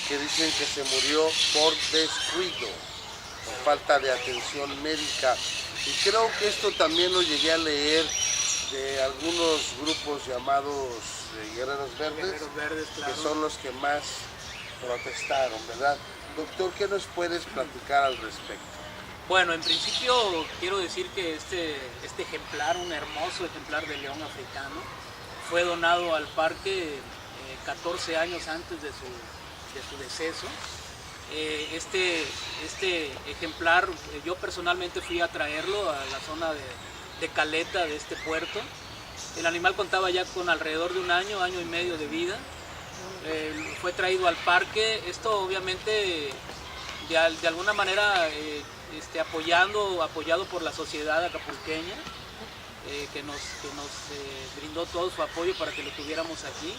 que dicen que se murió por descuido, por falta de atención médica. Y creo que esto también lo llegué a leer de algunos grupos llamados Guerreros Verdes, Guerreros Verdes, claro. que son los que más protestaron, ¿verdad? Doctor, ¿qué nos puedes platicar al respecto? Bueno, en principio quiero decir que este ejemplar, un hermoso ejemplar de león africano, fue donado al parque 14 años antes de su deceso. Este ejemplar, yo personalmente fui a traerlo a la zona de Caleta de este puerto. El animal contaba ya con alrededor de un año y medio de vida. Fue traído al parque. Esto obviamente de alguna manera apoyado por la sociedad acapulqueña, que nos brindó todo su apoyo para que lo tuviéramos aquí.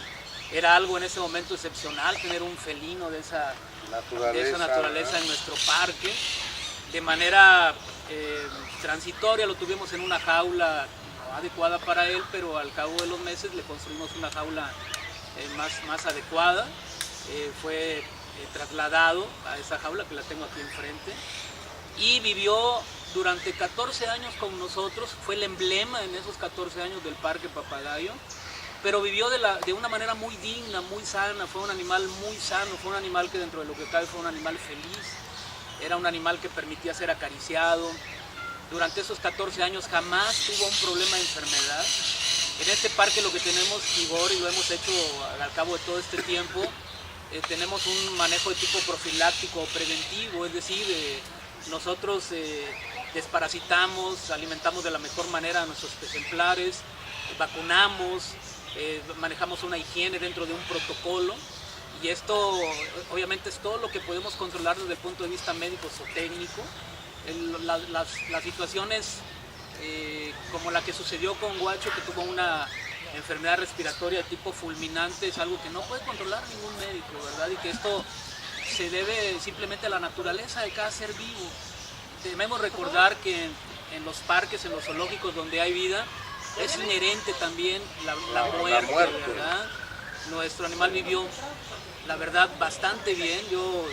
Era algo en ese momento excepcional tener un felino de esa naturaleza en nuestro parque. De manera transitoria lo tuvimos en una jaula no adecuada para él, pero al cabo de los meses le construimos una jaula más adecuada. Fue trasladado a esa jaula que la tengo aquí enfrente y vivió durante 14 años con nosotros. Fue el emblema en esos 14 años del Parque Papagayo, pero vivió de una manera muy digna, muy sana. Fue un animal muy sano, fue un animal que dentro de lo que cabe fue un animal feliz. Era un animal que permitía ser acariciado. Durante esos 14 años jamás tuvo un problema de enfermedad. En este parque lo que tenemos, Igor, y lo hemos hecho al cabo de todo este tiempo, tenemos un manejo de tipo profiláctico o preventivo, es decir, nosotros desparasitamos, alimentamos de la mejor manera a nuestros ejemplares, vacunamos, manejamos una higiene dentro de un protocolo, y esto obviamente es todo lo que podemos controlar desde el punto de vista médico o técnico. Las situaciones como la que sucedió con Guacho, que tuvo una enfermedad respiratoria de tipo fulminante, es algo que no puede controlar ningún médico, ¿verdad? Y que esto se debe simplemente a la naturaleza de cada ser vivo. Debemos recordar que en los parques, en los zoológicos donde hay vida, es inherente también la muerte, ¿verdad? Nuestro animal vivió, la verdad, bastante bien. Yo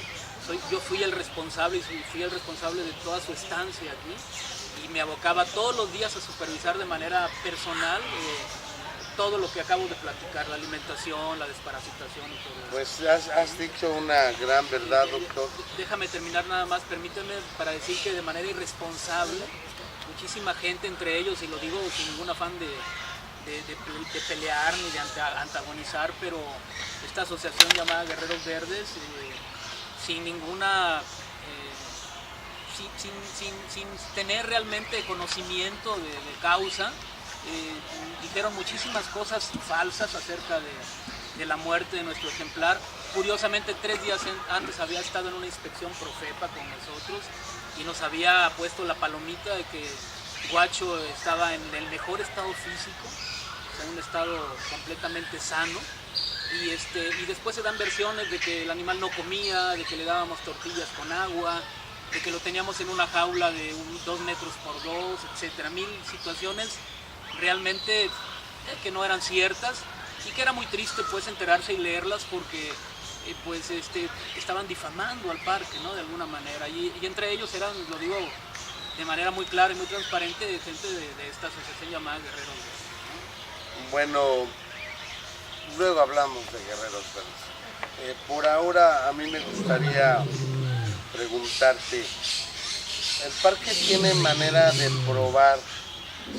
fui el responsable de toda su estancia aquí, y me abocaba todos los días a supervisar de manera personal todo lo que acabo de platicar, la alimentación, la desparasitación y todo eso. Pues has dicho una gran verdad, doctor. Déjame terminar nada más, permíteme, para decir que de manera irresponsable, muchísima gente, entre ellos, y lo digo sin ningún afán de pelear ni de antagonizar, pero esta asociación llamada Guerreros Verdes, sin ninguna... sin tener realmente conocimiento de causa, dijeron muchísimas cosas falsas acerca de la muerte de nuestro ejemplar. Curiosamente, 3 días antes había estado en una inspección Profepa con nosotros y nos había puesto la palomita de que Guacho estaba en el mejor estado físico, o sea, en un estado completamente sano. Y después se dan versiones de que el animal no comía, de que le dábamos tortillas con agua, de que lo teníamos en una jaula de 2 metros por 2, etcétera. 1000 situaciones realmente que no eran ciertas, y que era muy triste pues enterarse y leerlas, porque estaban difamando al parque, ¿no? De alguna manera, y entre ellos eran, lo digo de manera muy clara y muy transparente, gente de esta asociación llamada Guerreros Verdes, ¿no? Bueno, luego hablamos de Guerreros Verdes. Por ahora a mí me gustaría preguntarte, ¿el parque tiene manera de probar,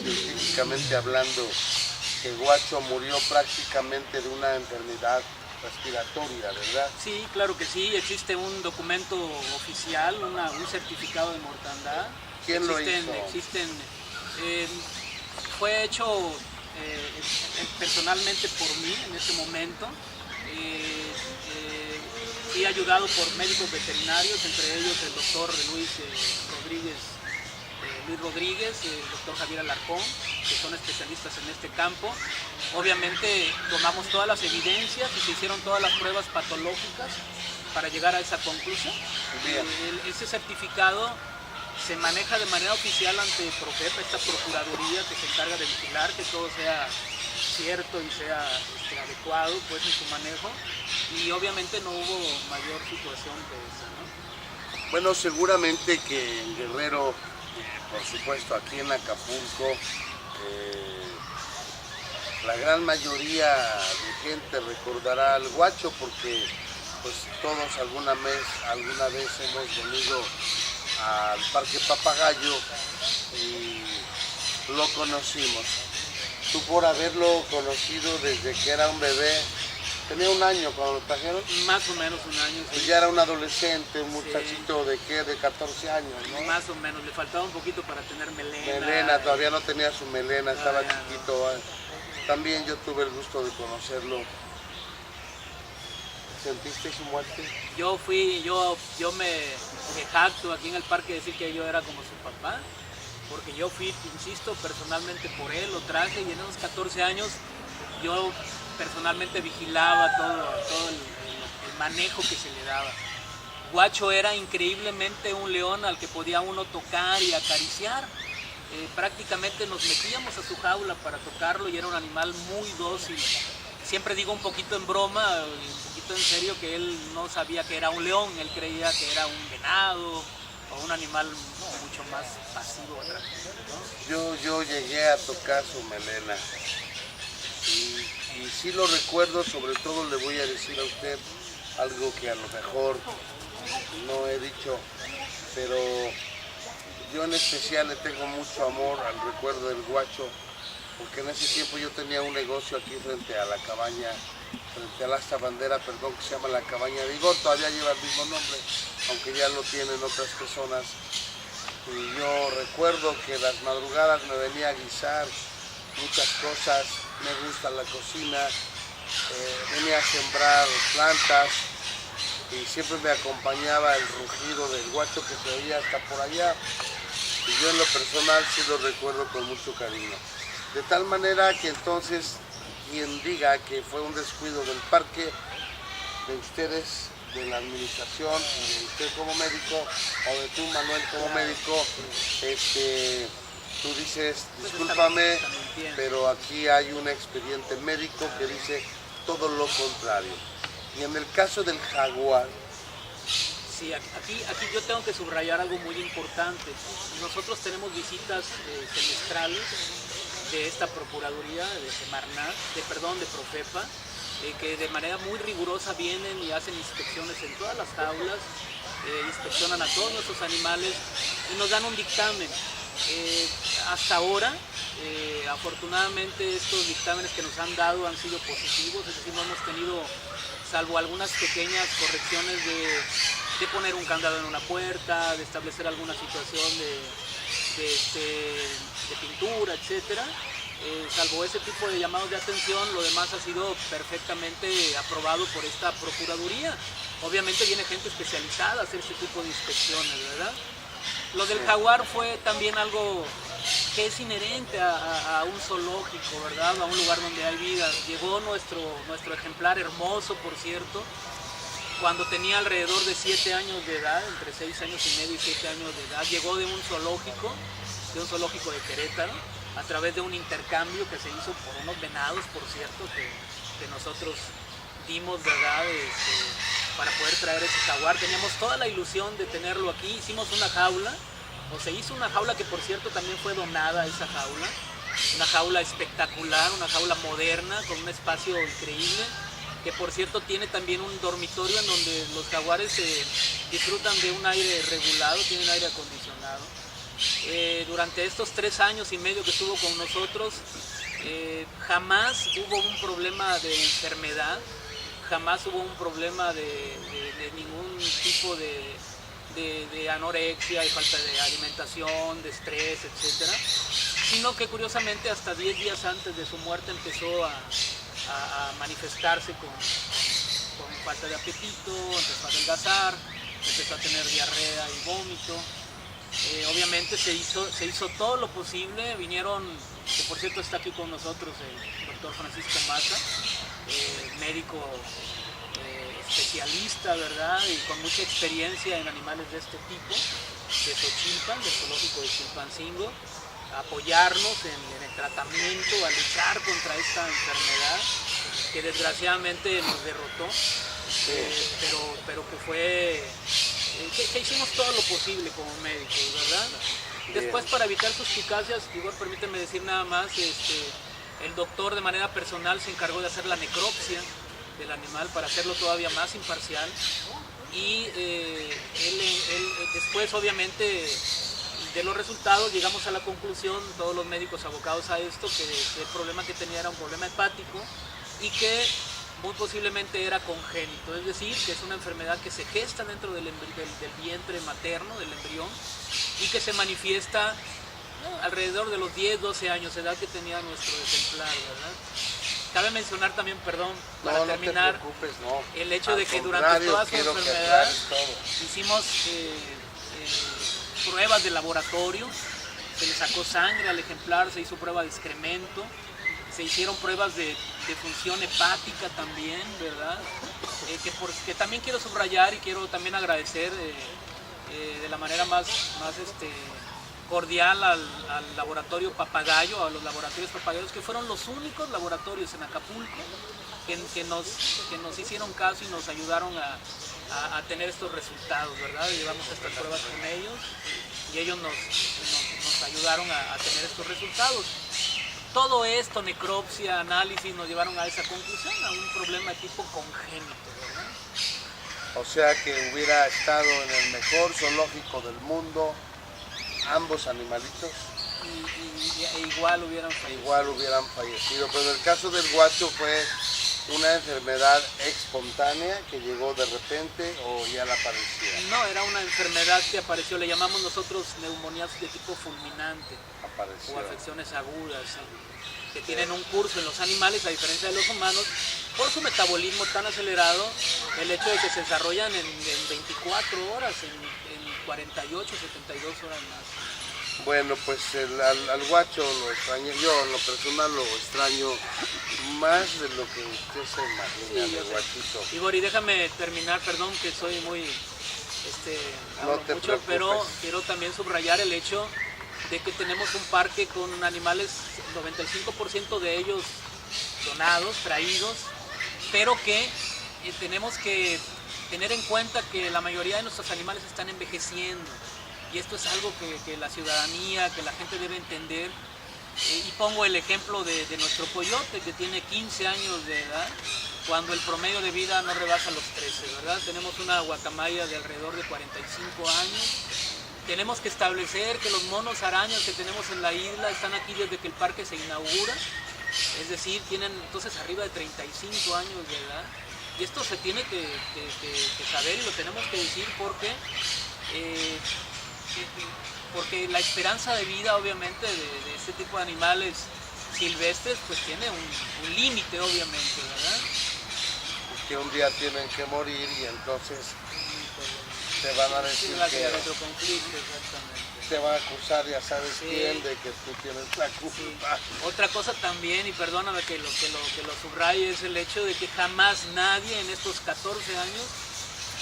científicamente hablando, que Guacho murió prácticamente de una enfermedad respiratoria, verdad? Sí, claro que sí, existe un documento oficial, un certificado de mortandad. ¿Quién lo hizo? Fue hecho personalmente por mí en ese momento. Fui ayudado por médicos veterinarios, entre ellos el doctor Luis Rodríguez, el doctor Javier Alarcón, que son especialistas en este campo. Obviamente tomamos todas las evidencias y se hicieron todas las pruebas patológicas para llegar a esa conclusión. Ese certificado se maneja de manera oficial ante Profepa, esta procuraduría que se encarga de vigilar que todo sea cierto y sea adecuado pues en su manejo. y obviamente no hubo mayor situación que esa, ¿no? Bueno, seguramente que en Guerrero, por supuesto aquí en Acapulco, la gran mayoría de gente recordará al Guacho porque pues todos alguna vez hemos venido al Parque Papagayo y lo conocimos. Tú por haberlo conocido desde que era un bebé, tenía un año cuando lo trajeron. Más o menos un año. Pues ya era un adolescente, un muchachito de ¿qué? De 14 años, ¿no? Más o menos, le faltaba un poquito para tener melena. Melena, todavía no tenía su melena, estaba chiquito. No. También yo tuve el gusto de conocerlo. ¿Sentiste su muerte? Yo me jacto aquí en el parque de decir que yo era como su papá, porque yo fui, insisto, personalmente por él, lo traje y en esos 14 años yo personalmente vigilaba todo el manejo que se le daba. Guacho era increíblemente un león al que podía uno tocar y acariciar. Prácticamente nos metíamos a su jaula para tocarlo y era un animal muy dócil. Siempre digo un poquito en broma, un poquito en serio, que él no sabía que era un león, él creía que era un venado o un animal mucho más pasivo, ¿no? Yo llegué a tocar su melena y sí lo recuerdo. Sobre todo le voy a decir a usted algo que a lo mejor no he dicho, pero yo en especial le tengo mucho amor al recuerdo del Guacho, porque en ese tiempo yo tenía un negocio aquí frente a la cabaña, frente a la Asta Bandera, perdón, que se llama la Cabaña de Igor, todavía lleva el mismo nombre, aunque ya lo tienen otras personas. Y yo recuerdo que las madrugadas me venía a guisar muchas cosas, me gusta la cocina, venía a sembrar plantas y siempre me acompañaba el rugido del Guacho que se oía hasta por allá. Y yo en lo personal sí lo recuerdo con mucho cariño. De tal manera que entonces quien diga que fue un descuido del parque, de ustedes, de la administración, y de usted como médico, o de tú, Manuel, como médico, tú dices, discúlpame, pero aquí hay un expediente médico que dice todo lo contrario. Y en el caso del jaguar, sí, aquí yo tengo que subrayar algo muy importante. Nosotros tenemos visitas semestrales de esta Procuraduría de Semarnat, de Profepa, que de manera muy rigurosa vienen y hacen inspecciones en todas las jaulas, inspeccionan a todos nuestros animales y nos dan un dictamen. Hasta ahora, afortunadamente, estos dictámenes que nos han dado han sido positivos, es decir, no hemos tenido, salvo algunas pequeñas correcciones de poner un candado en una puerta, de establecer alguna situación de pintura, etcétera. Salvo ese tipo de llamados de atención, lo demás ha sido perfectamente aprobado por esta Procuraduría. Obviamente viene gente especializada a hacer este tipo de inspecciones, ¿verdad? Lo del jaguar fue también algo que es inherente a un zoológico, ¿verdad? A un lugar donde hay vida. Llegó nuestro ejemplar hermoso, por cierto, cuando tenía alrededor de 7 años de edad, entre 6 años y medio y 7 años de edad. Llegó de un zoológico de Querétaro, a través de un intercambio que se hizo por unos venados, por cierto, que nosotros dimos, ¿verdad? Para poder traer ese jaguar. Teníamos toda la ilusión de tenerlo aquí. Hicimos una jaula, o se hizo una jaula que por cierto también fue donada, esa jaula. Una jaula espectacular, una jaula moderna, con un espacio increíble, que por cierto tiene también un dormitorio en donde los jaguares disfrutan de un aire regulado, tienen aire acondicionado. Durante estos 3 años y medio que estuvo con nosotros, jamás hubo un problema de enfermedad, jamás hubo un problema de ningún tipo de anorexia, de falta de alimentación, de estrés, etc. Sino que curiosamente hasta 10 días antes de su muerte empezó a manifestarse con falta de apetito, empezó a adelgazar, empezó a tener diarrea y vómito. Obviamente se hizo todo lo posible. Vinieron, que por cierto está aquí con nosotros el doctor Francisco Maza, médico especialista, ¿verdad? Y con mucha experiencia en animales de este tipo, de Xochimpan, del zoológico de Chilpancingo, a apoyarnos en el tratamiento, a luchar contra esta enfermedad que desgraciadamente nos derrotó. pero que fue, que hicimos todo lo posible como médicos, ¿verdad? Bien. Después, para evitar suspicacias, igual permíteme decir nada más, el doctor de manera personal se encargó de hacer la necropsia del animal para hacerlo todavía más imparcial, y él después, obviamente, de los resultados llegamos a la conclusión, todos los médicos abocados a esto, que el problema que tenía era un problema hepático y que muy posiblemente era congénito, es decir, que es una enfermedad que se gesta dentro del vientre materno, del embrión, y que se manifiesta alrededor de los 10, 12 años de edad que tenía nuestro ejemplar, ¿verdad? Cabe mencionar también, perdón, para terminar, no te preocupes, no. el hecho Al de que durante contrario, toda su quiero que enfermedad aclares todo. hicimos pruebas de laboratorio, se le sacó sangre al ejemplar, se hizo prueba de excremento, se hicieron pruebas de función hepática también, ¿verdad? Que también quiero subrayar y quiero también agradecer de la manera más cordial al laboratorio Papagayo, a los laboratorios Papagayos, que fueron los únicos laboratorios en Acapulco que nos hicieron caso y nos ayudaron a tener estos resultados, ¿verdad? Llevamos estas pruebas con ellos y ellos nos ayudaron a tener estos resultados. Todo esto, necropsia, análisis, nos llevaron a esa conclusión, a un problema de tipo congénito, ¿verdad? O sea que hubiera estado en el mejor zoológico del mundo, ambos animalitos, igual hubieran fallecido. igual hubieran fallecido. Pero en el caso del guacho fue una enfermedad espontánea que llegó de repente o ya la padecía. No, era una enfermedad que apareció, le llamamos nosotros neumonías de tipo fulminante. Apareció. O afecciones agudas, que tienen un curso en los animales, a diferencia de los humanos, por su metabolismo tan acelerado, el hecho de que se desarrollan en 24 horas, en 48, 72 horas más. Bueno, pues al guacho lo extraño, yo en lo personal lo extraño más de lo que usted se imagina, Sí, el guachito. Igor, y déjame terminar, perdón que soy muy, hablo No te mucho, preocupes. pero quiero también subrayar el hecho de que tenemos un parque con animales, 95% de ellos donados, traídos, pero que tenemos que tener en cuenta que la mayoría de nuestros animales están envejeciendo, y esto es algo que la ciudadanía, que la gente debe entender. Y pongo el ejemplo de nuestro coyote, que tiene 15 años de edad, cuando el promedio de vida no rebasa los 13, ¿verdad? Tenemos una guacamaya de alrededor de 45 años. Tenemos que establecer que los monos arañas que tenemos en la isla están aquí desde que el parque se inaugura, es decir, tienen entonces arriba de 35 años de edad. Y esto se tiene que saber y lo tenemos que decir porque la esperanza de vida, obviamente, de este tipo de animales silvestres, pues tiene un límite, obviamente, ¿verdad? Que un día tienen que morir y entonces te van a decir Sí, va a que crear otro conflicto, exactamente. te van a acusar, ya sabes Sí. quién, de que tú tienes la culpa. Otra cosa también, y perdóname que lo subraye, es el hecho de que jamás nadie en estos 14 años,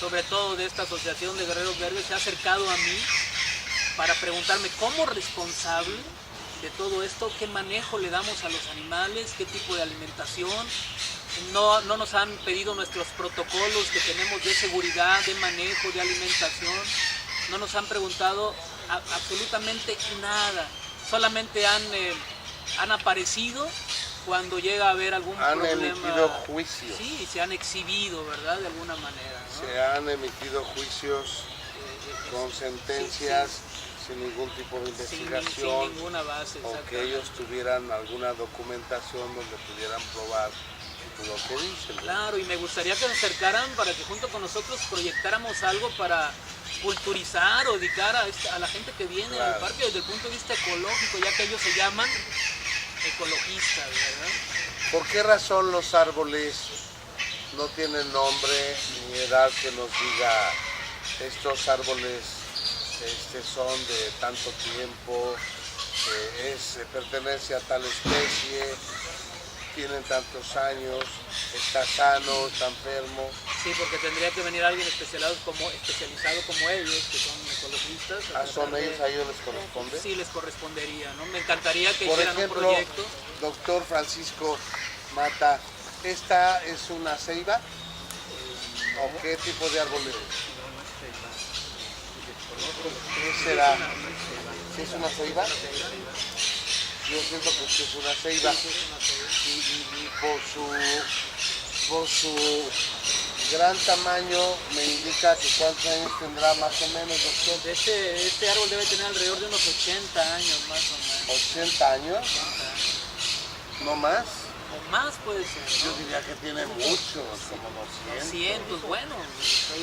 sobre todo de esta asociación de Guerreros Verdes, se ha acercado a mí para preguntarme como responsable de todo esto, qué manejo le damos a los animales, qué tipo de alimentación. No nos han pedido nuestros protocolos que tenemos de seguridad, de manejo, de alimentación. No nos han preguntado absolutamente nada. Solamente han aparecido cuando llega a haber algún problema. Han emitido juicios. Sí, se han exhibido, ¿verdad? De alguna manera, ¿no? Se han emitido juicios con sentencias sin ningún tipo de investigación, sin ninguna base. o que ellos tuvieran alguna documentación donde pudieran probar lo que dicen. Claro, y me gustaría que se acercaran para que junto con nosotros proyectáramos algo para culturizar o dedicar a la gente que viene al parque desde el punto de vista ecológico, ya que ellos se llaman ecologistas, ¿verdad? ¿Por qué razón los árboles no tienen nombre ni edad que nos diga estos árboles son de tanto tiempo, pertenece a tal especie, tienen tantos años, está sano, está enfermo? Sí, porque tendría que venir alguien especializado como ellos, que son ecologistas. ¿Son ellos, a ellos les corresponde? Sí, les correspondería, ¿no? Me encantaría que Por hicieran ejemplo, un proyecto. doctor Francisco Mata, ¿esta es una ceiba? ¿O qué tipo de árbol es? ¿Qué será? ¿Sí es una ceiba? Yo siento que sí es una ceiba. Y por su gran tamaño me indica que cuántos años tendrá más o menos, doctor. Este árbol debe tener alrededor de unos 80 años más o menos. ¿80 años? ¿No más? O más puede ser, ¿no? Yo diría que tiene muchos, como 200. 200, bueno.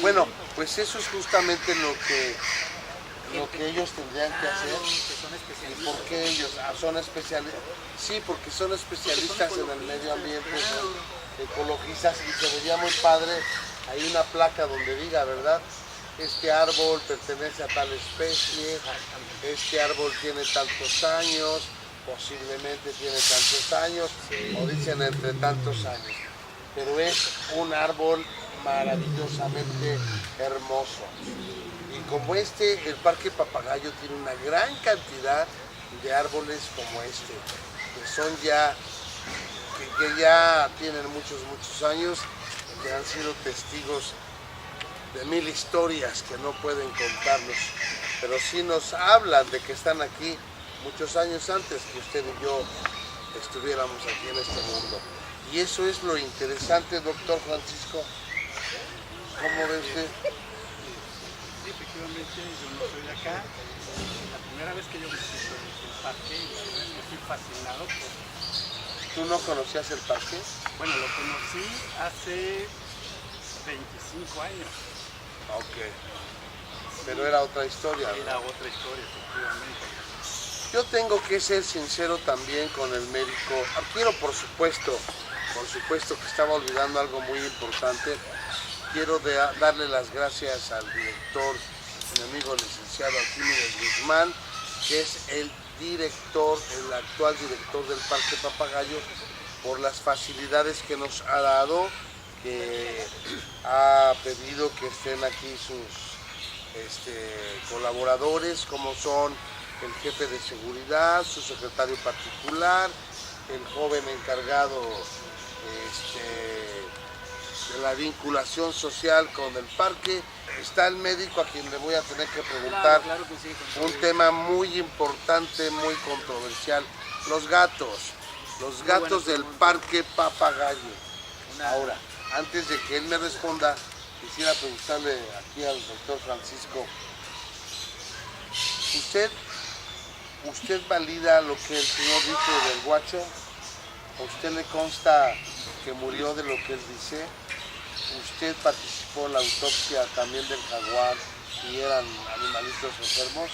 Bueno, pues eso es justamente lo que ellos tendrían que hacer. Que son ¿Y especialistas. por qué ellos? Son especialistas. Sí, porque son especialistas en el medio ambiente, son ecologistas, y se vería muy padre. Hay una placa donde diga, ¿verdad? Este árbol pertenece a tal especie, este árbol tiene tantos años, posiblemente tiene tantos años, o dicen entre tantos años. Pero es un árbol maravillosamente hermoso. Y como el Parque Papagayo tiene una gran cantidad de árboles como este, que son ya, que ya tienen muchos años, que han sido testigos de 1000 historias que no pueden contarnos, pero sí nos hablan de que están aquí muchos años antes que usted y yo estuviéramos aquí en este mundo. Y eso es lo interesante, doctor Francisco. ¿Cómo ve usted? Sí, efectivamente, yo no soy de acá. La primera vez que yo visito el parque, y la verdad es que estoy fascinado por... ¿Tú no conocías el parque? Bueno, lo conocí hace 25 años. Ok. Pero era otra historia, ¿no? Era otra historia, efectivamente. Yo tengo que ser sincero también con el médico. Quiero, por supuesto que estaba olvidando algo muy importante. Quiero darle las gracias al director, mi amigo licenciado Arquímedes Guzmán, que es el actual director del Parque Papagayo, por las facilidades que nos ha dado, que ha pedido que estén aquí sus colaboradores, como son el jefe de seguridad, su secretario particular, el joven encargado de la vinculación social con el parque. Está el médico a quien le voy a tener que preguntar Claro que sí, un tema muy importante, muy controversial, los gatos del Parque Papagayo. Ahora, antes de que él me responda, quisiera preguntarle aquí al doctor Francisco, ¿usted valida lo que el señor dice del guacho? ¿A usted le consta que murió de lo que él dice? ¿Usted participó en la autopsia también del jaguar y eran animalitos enfermos?